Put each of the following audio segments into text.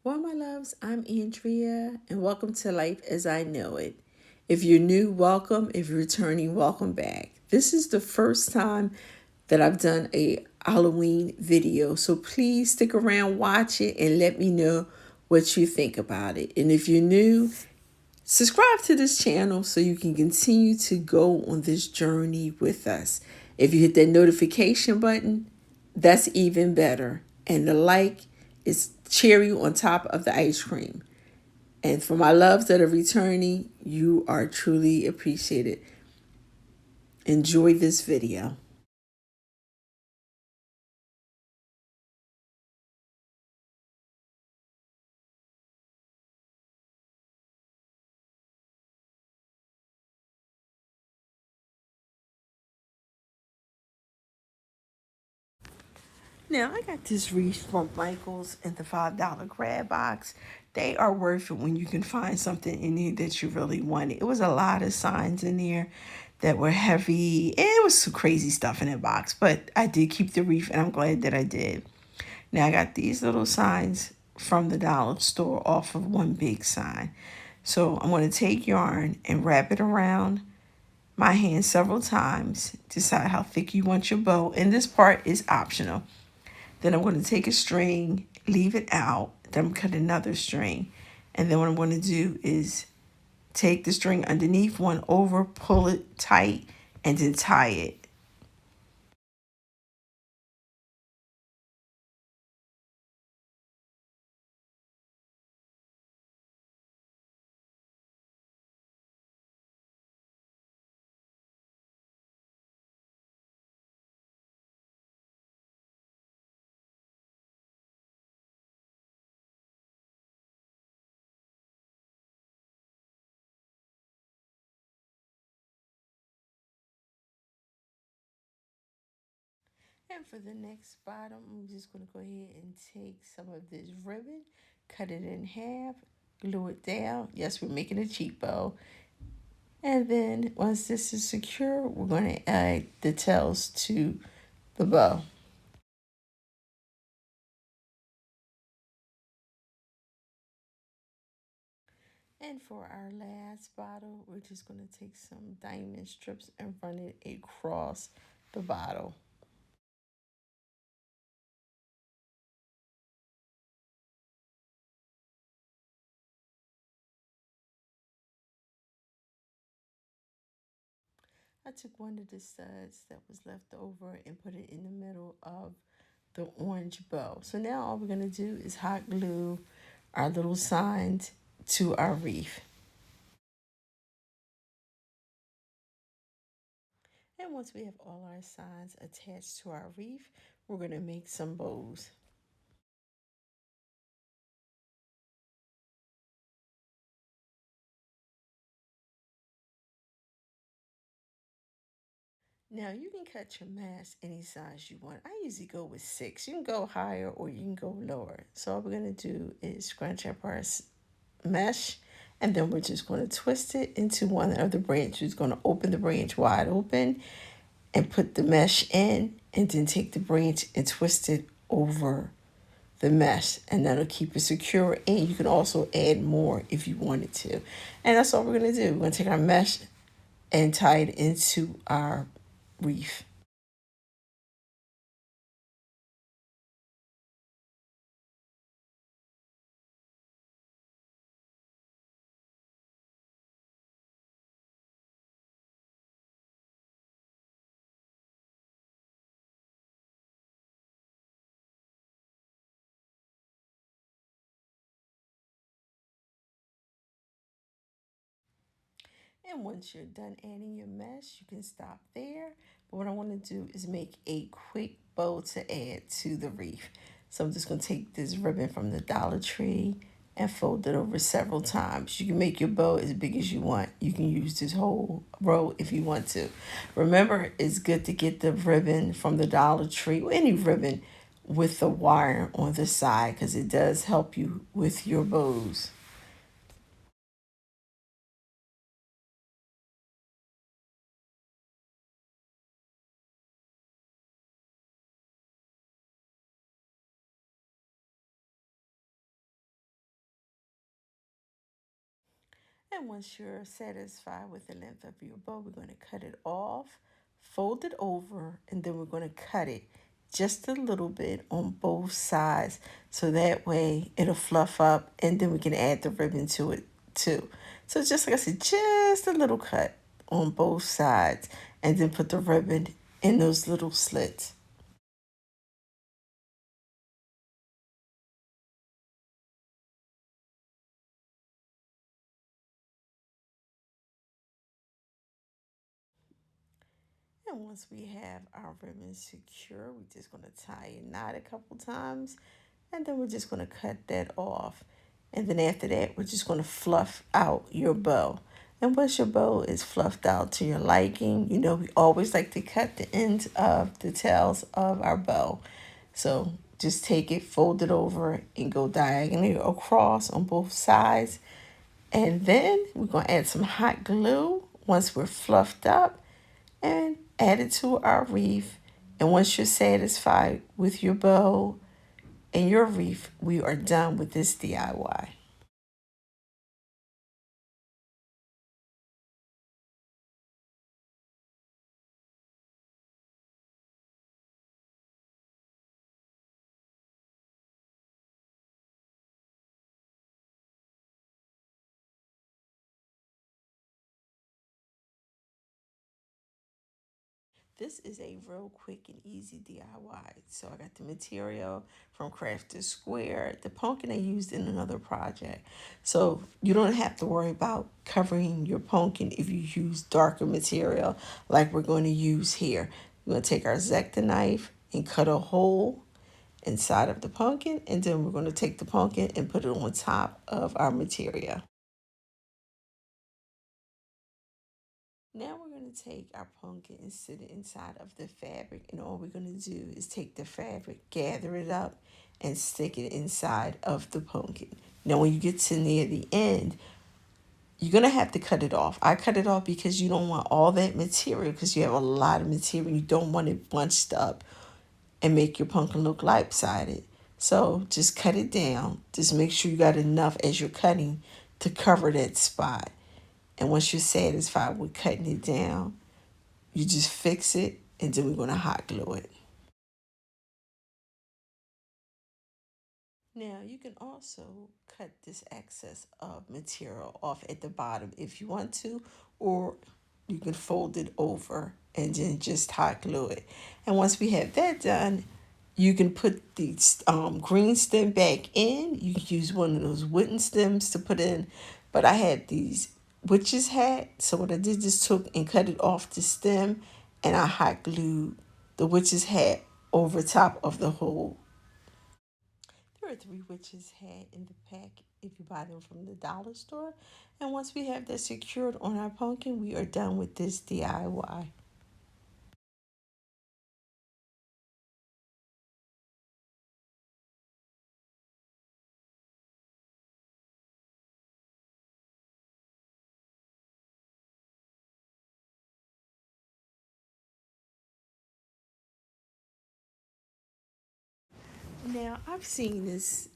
Well, my loves, I'm Andrea, and welcome to Life as I Know It. If you're new, welcome. If you're returning, welcome back. This is the first time that I've done a Halloween video, so please stick around, watch it, and let me know what you think about it. And if you're new, subscribe to this channel so you can continue to go on this journey with us. If you hit that notification button, that's even better. And the like is cherry on top of the ice cream. And for my loves that are returning, you are truly appreciated. Enjoy this video. Now, I got this wreath from Michael's in the $5 grab box. They are worth it when you can find something in there that you really want. It was a lot of signs in there that were heavy. And it was some crazy stuff in that box, but I did keep the wreath, and I'm glad that I did. Now, I got these little signs from the dollar store off of one big sign. So I'm going to take yarn and wrap it around my hand several times. Decide how thick you want your bow, and this part is optional. Then I'm going to take a string, leave it out, then cut another string. And then what I'm going to do is take the string underneath one over, pull it tight, and then tie it. And for the next bottom, I'm just going to go ahead and take some of this ribbon, cut it in half, glue it down. Yes, we're making a cheap bow. And then once this is secure, we're going to add the tails to the bow. And for our last bottle, we're just going to take some diamond strips and run it across the bottle. I took one of the studs that was left over and put it in the middle of the orange bow. So now all we're going to do is hot glue our little signs to our wreath. And once we have all our signs attached to our wreath, we're going to make some bows. Now you can cut your mask any size you want. I usually go with 6. You can go higher or you can go lower. So all we're going to do is scrunch up our mesh, and then we're just going to twist it into one of the branches. We're going to open the branch wide open and put the mesh in, and then take the branch and twist it over the mesh, and that'll keep it secure. And you can also add more if you wanted to. And that's all we're going to do. We're going to take our mesh and tie it into our wreath. And once you're done adding your mesh, you can stop there. But what I want to do is make a quick bow to add to the wreath. So I'm just going to take this ribbon from the Dollar Tree and fold it over several times. You can make your bow as big as you want. You can use this whole row if you want to. Remember, it's good to get the ribbon from the Dollar Tree, or any ribbon, with the wire on the side, because it does help you with your bows. And once you're satisfied with the length of your bow, we're going to cut it off, fold it over, and then we're going to cut it just a little bit on both sides so that way it'll fluff up and then we can add the ribbon to it too. So just like I said, just a little cut on both sides and then put the ribbon in those little slits. And once we have our ribbon secure, we're just going to tie a knot a couple times and then we're just going to cut that off. And then after that, we're just going to fluff out your bow. And once your bow is fluffed out to your liking, you know, we always like to cut the ends of the tails of our bow. So just take it, fold it over, and go diagonally across on both sides. And then we're going to add some hot glue once we're fluffed up and add it to our wreath. And once you're satisfied with your bow and your wreath, we are done with this DIY. This is a real quick and easy DIY. So I got the material from Crafted Square. The pumpkin I used in another project. So you don't have to worry about covering your pumpkin if you use darker material like we're going to use here. We're going to take our X-Acto knife and cut a hole inside of the pumpkin, and then we're going to take the pumpkin and put it on top of our material. Now we're going to take our pumpkin and sit it inside of the fabric. And all we're going to do is take the fabric, gather it up, and stick it inside of the pumpkin. Now when you get to near the end, you're going to have to cut it off. I cut it off because you don't want all that material because you have a lot of material. You don't want it bunched up and make your pumpkin look lopsided. So just cut it down. Just make sure you got enough as you're cutting to cover that spot. And once you're satisfied with cutting it down, you just fix it, and then we're going to hot glue it. Now, you can also cut this excess of material off at the bottom if you want to, or you can fold it over and then just hot glue it. And once we have that done, you can put the green stem back in. You can use one of those wooden stems to put in, but I had these witch's hat. So what I did just took and cut it off the stem, and I hot glued the witch's hat over top of the hole. There are three witches hat in the pack if you buy them from the dollar store. And once we have that secured on our pumpkin, we are done with this DIY. Now, I've seen this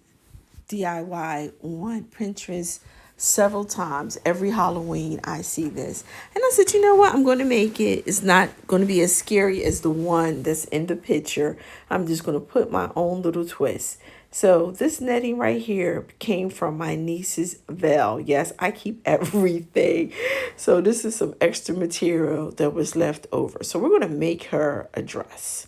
DIY on Pinterest several times. Every Halloween, I see this. And I said, you know what? I'm going to make it. It's not going to be as scary as the one that's in the picture. I'm just going to put my own little twist. So this netting right here came from my niece's veil. Yes, I keep everything. So this is some extra material that was left over. So we're going to make her a dress.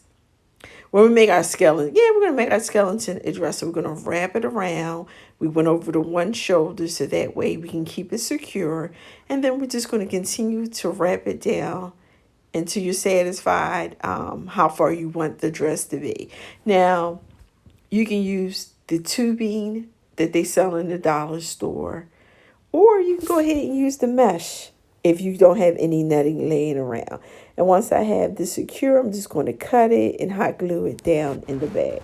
When we make our skeleton, yeah, we're going to make our skeleton a dress. So we're going to wrap it around. We went over the one shoulder so that way we can keep it secure. And then we're just going to continue to wrap it down until you're satisfied how far you want the dress to be. Now, you can use the tubing that they sell in the dollar store, or you can go ahead and use the mesh if you don't have any netting laying around. And once I have this secure, I'm just going to cut it and hot glue it down in the bag.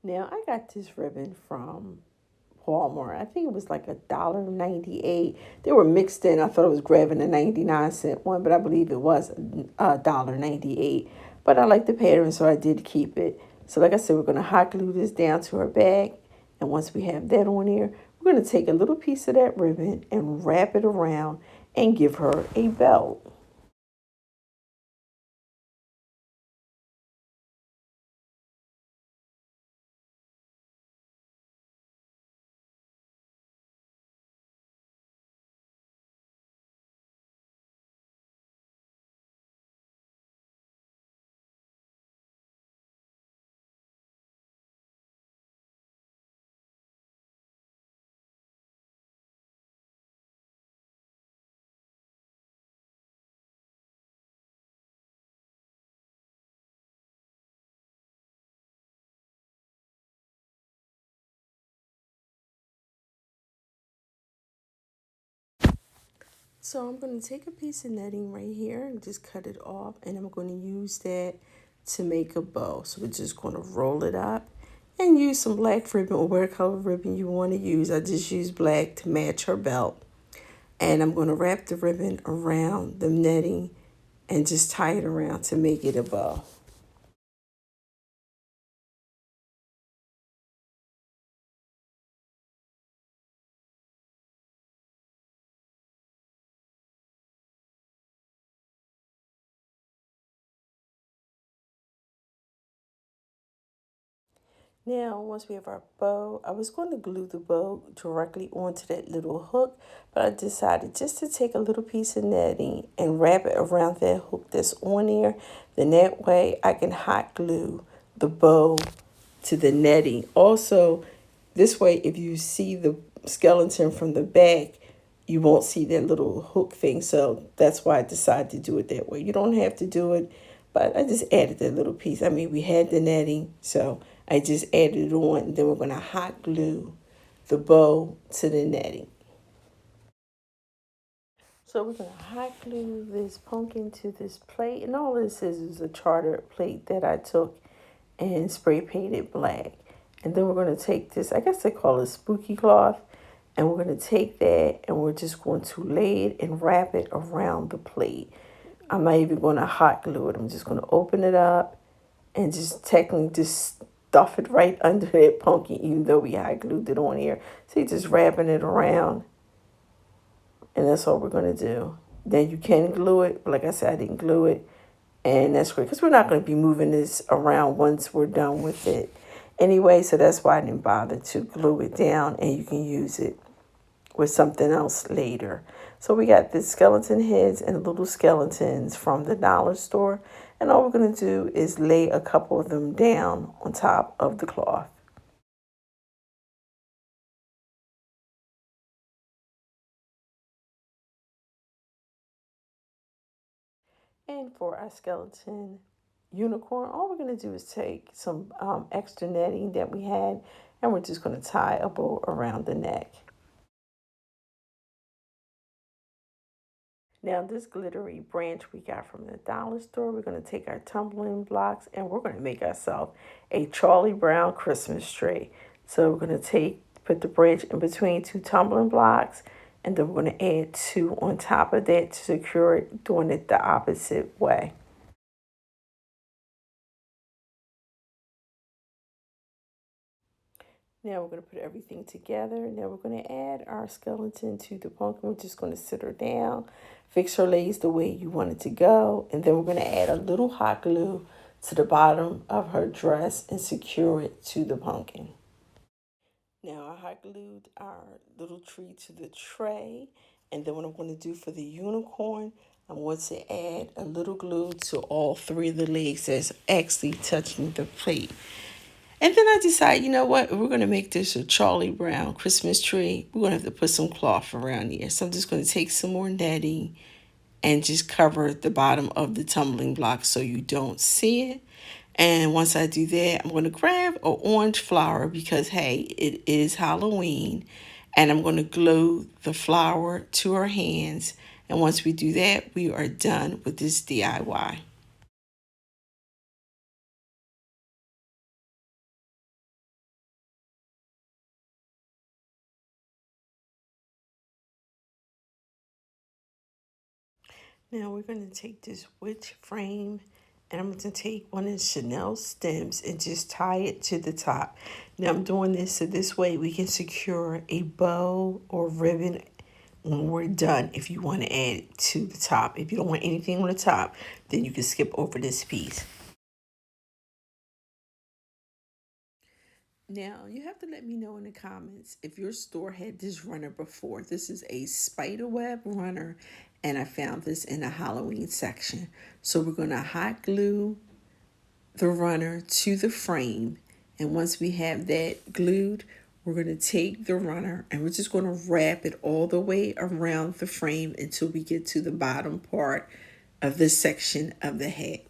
Now, I got this ribbon from Walmart. I think it was like $1.98. They were mixed in. I thought I was grabbing a 99-cent one, but I believe it was $1.98. but I like the pattern, so I did keep it. So like I said, we're going to hot glue this down to her bag. And once we have that on there, we're going to take a little piece of that ribbon and wrap it around and give her a belt. So I'm going to take a piece of netting right here and just cut it off, and I'm going to use that to make a bow. So we're just going to roll it up and use some black ribbon or whatever color ribbon you want to use. I just use black to match her belt. And I'm going to wrap the ribbon around the netting and just tie it around to make it a bow. Now, once we have our bow, I was going to glue the bow directly onto that little hook, but I decided just to take a little piece of netting and wrap it around that hook that's on there. Then that way I can hot glue the bow to the netting. Also, this way, if you see the skeleton from the back, you won't see that little hook thing. So that's why I decided to do it that way. You don't have to do it, but I just added that little piece. I mean, we had the netting, so I just added it on. And then we're going to hot glue the bow to the netting. So we're going to hot glue this pumpkin to this plate. And all this is a charter plate that I took and spray painted black. And then we're going to take this, I guess they call it spooky cloth. And we're going to take that and we're just going to lay it and wrap it around the plate. I'm not even going to hot glue it. I'm just going to open it up and just technically just stuff it right under that pumpkin, even though we hot glued it on here. So you're just wrapping it around, and that's all we're going to do. Then you can glue it, but like I said, I didn't glue it, and that's great because we're not going to be moving this around once we're done with it anyway. So that's why I didn't bother to glue it down, and you can use it with something else later. So we got the skeleton heads and little skeletons from the dollar store, and all we're going to do is lay a couple of them down on top of the cloth. And for our skeleton unicorn, all we're going to do is take some extra netting that we had, and we're just going to tie a bow around the neck. Now, this glittery branch we got from the dollar store, we're going to take our tumbling blocks and we're going to make ourselves a Charlie Brown Christmas tree. So we're going to put the branch in between two tumbling blocks, and then we're going to add two on top of that to secure it, doing it the opposite way. Now we're going to put everything together. Now we're going to add our skeleton to the pumpkin. We're just going to sit her down, fix her legs the way you want it to go. And then we're going to add a little hot glue to the bottom of her dress and secure it to the pumpkin. Now I hot glued our little tree to the tray. And then what I'm going to do for the unicorn, I'm going to add a little glue to all three of the legs that's actually touching the plate. And then I decided, you know what? We're going to make this a Charlie Brown Christmas tree. We're going to have to put some cloth around here. So I'm just going to take some more netting and just cover the bottom of the tumbling block so you don't see it. And once I do that, I'm going to grab an orange flower because, hey, it is Halloween. And I'm going to glue the flower to her hands. And once we do that, we are done with this DIY. Now we're going to take this witch frame And I'm going to take one of the Chanel stems and just tie it to the top. Now I'm doing this so this way we can secure a bow or ribbon when we're done if you want to add it to the top. If you don't want anything on the top, then you can skip over this piece. Now, you have to let me know in the comments if your store had this runner before. This is a Spiderweb Runner, and I found this in the Halloween section. So we're going to hot glue the runner to the frame. And once we have that glued, we're going to take the runner and we're just going to wrap it all the way around the frame until we get to the bottom part of this section of the hat.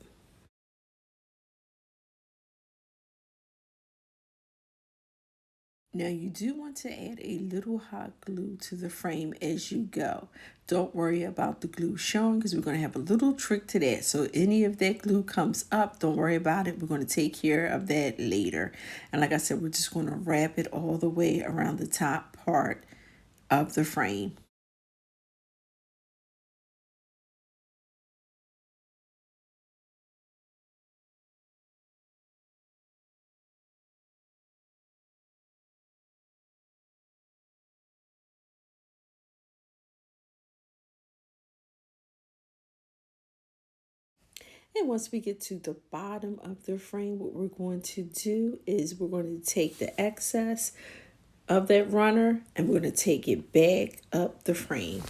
Now you do want to add a little hot glue to the frame as you go. Don't worry about the glue showing because we're going to have a little trick to that. So any of that glue comes up, don't worry about it. We're going to take care of that later. And like I said, we're just going to wrap it all the way around the top part of the frame. And once we get to the bottom of the frame, what we're going to do is we're going to take the excess of that runner and we're going to take it back up the frame.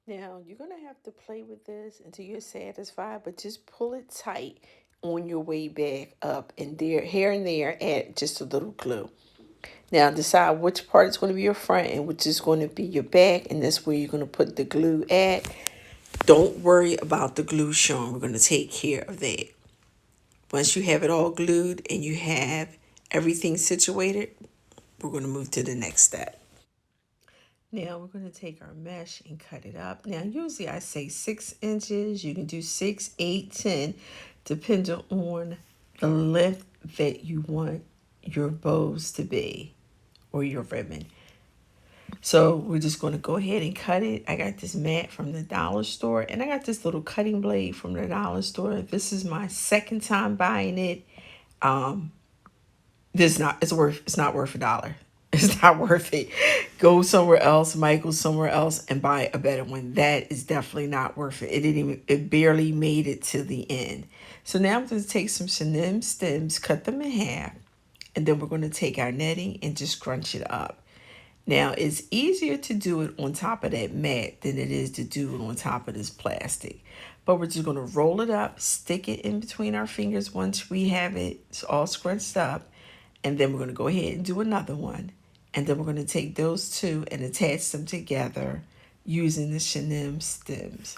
Now, you're going to have to play with this until you're satisfied, but just pull it tight on your way back up and there, here and there, add just a little glue. Now, decide which part is going to be your front and which is going to be your back, and that's where you're going to put the glue at. Don't worry about the glue showing. We're going to take care of that. Once you have it all glued and you have everything situated, we're going to move to the next step. Now we're going to take our mesh and cut it up. Now usually I say 6 inches. You can do 6, 8, 10, depending on the length that you want your bows to be or your ribbon. So we're just going to go ahead and cut it. I got this mat from the dollar store and I got this little cutting blade from the dollar store. This is my second time buying it. Um, it's not worth $1. It's not worth it. Go somewhere else, Michael, somewhere else, and buy a better one. That is definitely not worth it. It barely made it to the end. So now I'm going to take some Chanel stems, cut them in half, and then we're going to take our netting and just scrunch it up. Now it's easier to do it on top of that mat than it is to do it on top of this plastic. But we're just going to roll it up, stick it in between our fingers once we have it all scrunched up. And then we're going to go ahead and do another one. And then we're going to take those two and attach them together using the Chanel stems.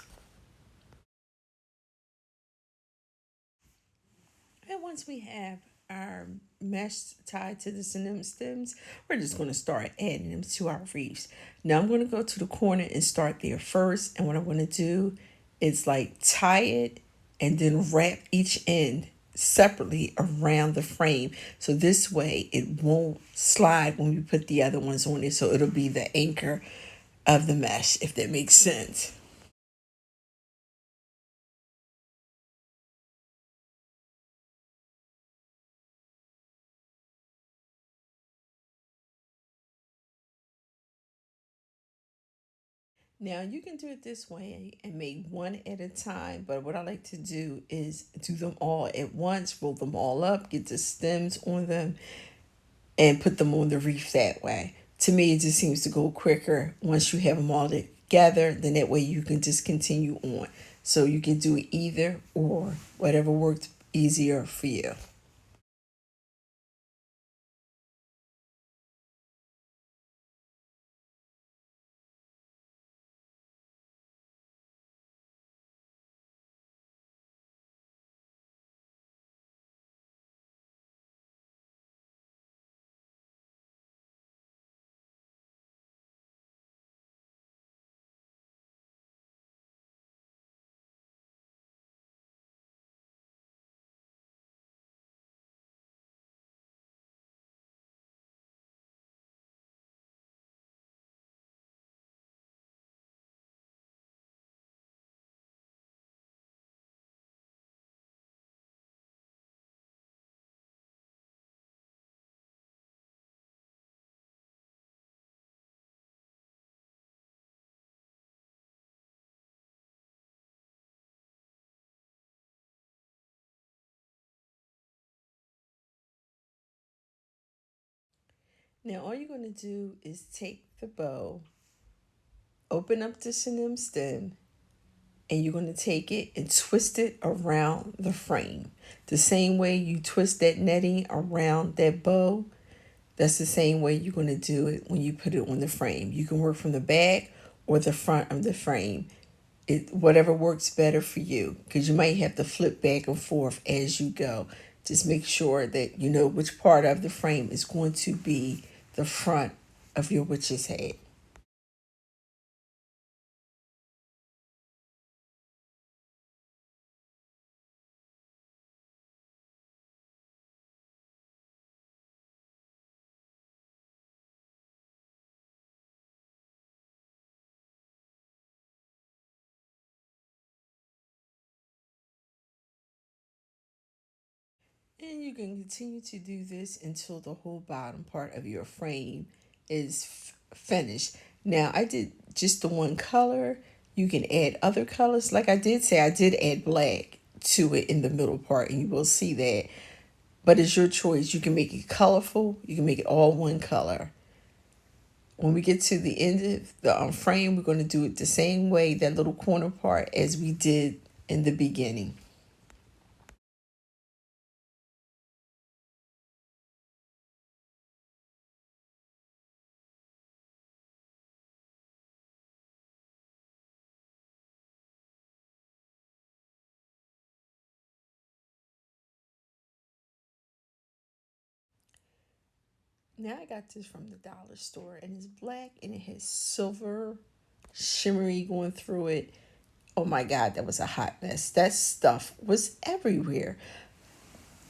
And once we have our mesh tied to the Chanel stems, we're just going to start adding them to our wreaths. Now I'm going to go to the corner and start there first. And what I'm going to do is like tie it and then wrap each end separately around the frame. So this way it won't slide when we put the other ones on it. So it'll be the anchor of the mesh, if that makes sense. Now you can do it this way and make one at a time, but what I like to do is do them all at once, roll them all up, get the stems on them, and put them on the wreath that way. To me, it just seems to go quicker once you have them all together, then that way you can just continue on. So you can do either or whatever works easier for you. Now all you're going to do is take the bow, open up the chenille stem, and you're going to take it and twist it around the frame. The same way you twist that netting around that bow, that's the same way you're going to do it when you put it on the frame. You can work from the back or the front of the frame. Whatever works better for you, because you might have to flip back and forth as you go. Just make sure that you know which part of the frame is going to be the front of your witch's head. And you can continue to do this until the whole bottom part of your frame is finished. Now, I did just the one color. You can add other colors. Like I did say, I did add black to it in the middle part, and you will see that. But it's your choice. You can make it colorful. You can make it all one color. When we get to the end of the frame, we're going to do it the same way, that little corner part, as we did in the beginning. Now I got this from the dollar store, and it's black and it has silver shimmery going through it. Oh my God, that was a hot mess. That stuff was everywhere.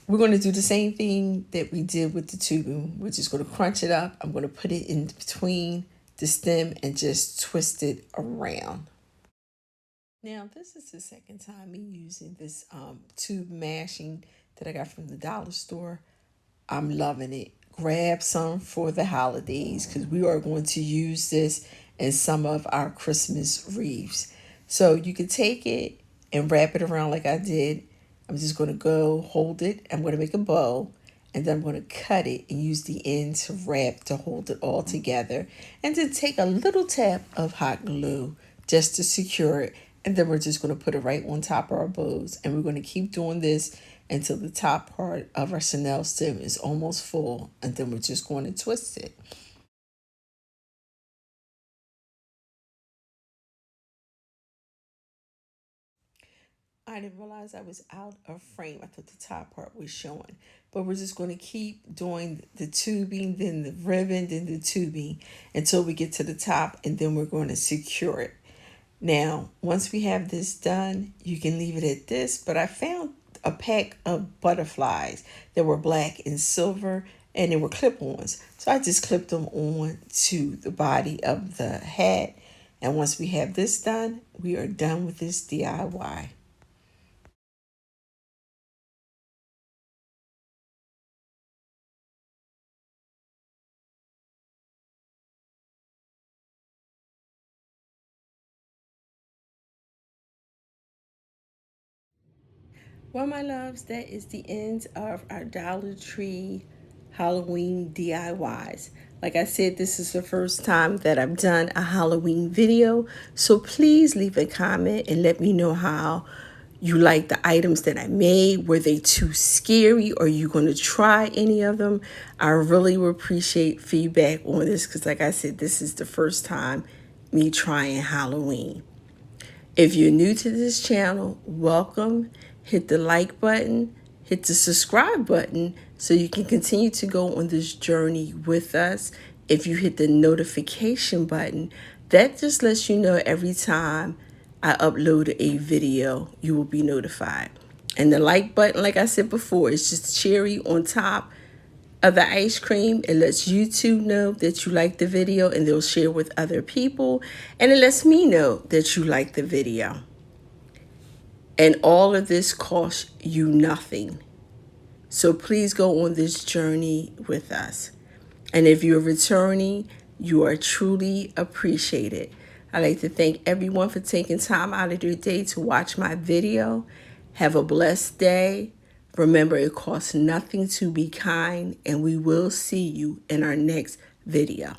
We're going to do the same thing that we did with the tubing. We're just going to crunch it up. I'm going to put it in between the stem and just twist it around. Now, this is the second time me using this tube mashing that I got from the dollar store. I'm loving it. Grab some for the holidays, because we are going to use this in some of our Christmas wreaths. So you can take it and wrap it around like I did. I'm just going to go hold it. I'm going to make a bow, and then I'm going to cut it and use the end to wrap to hold it all together. And then take a little tap of hot glue just to secure it. And then we're just going to put it right on top of our bows. And we're going to keep doing this until the top part of our chenille stem is almost full. And then we're just going to twist it. I didn't realize I was out of frame. I thought the top part was showing. But we're just going to keep doing the tubing, then the ribbon, then the tubing until we get to the top. And then we're going to secure it. Now, once we have this done, you can leave it at this, but I found a pack of butterflies that were black and silver, and they were clip-ons. So I just clipped them on to the body of the hat. And once we have this done, we are done with this DIY. Well, my loves, that is the end of our Dollar Tree Halloween DIYs. Like I said, this is the first time that I've done a Halloween video. So please leave a comment and let me know how you like the items that I made. Were they too scary, or are you going to try any of them? I really would appreciate feedback on this, because like I said, this is the first time me trying Halloween. If you're new to this channel, welcome. Hit the like button, hit the subscribe button so you can continue to go on this journey with us. If you hit the notification button, that just lets you know every time I upload a video, you will be notified. And the like button, like I said before, is just cherry on top of the ice cream. It lets YouTube know that you like the video, and they'll share with other people. And it lets me know that you like the video. And all of this costs you nothing. So please go on this journey with us. And if you're returning, you are truly appreciated. I'd like to thank everyone for taking time out of their day to watch my video. Have a blessed day. Remember, it costs nothing to be kind, and we will see you in our next video.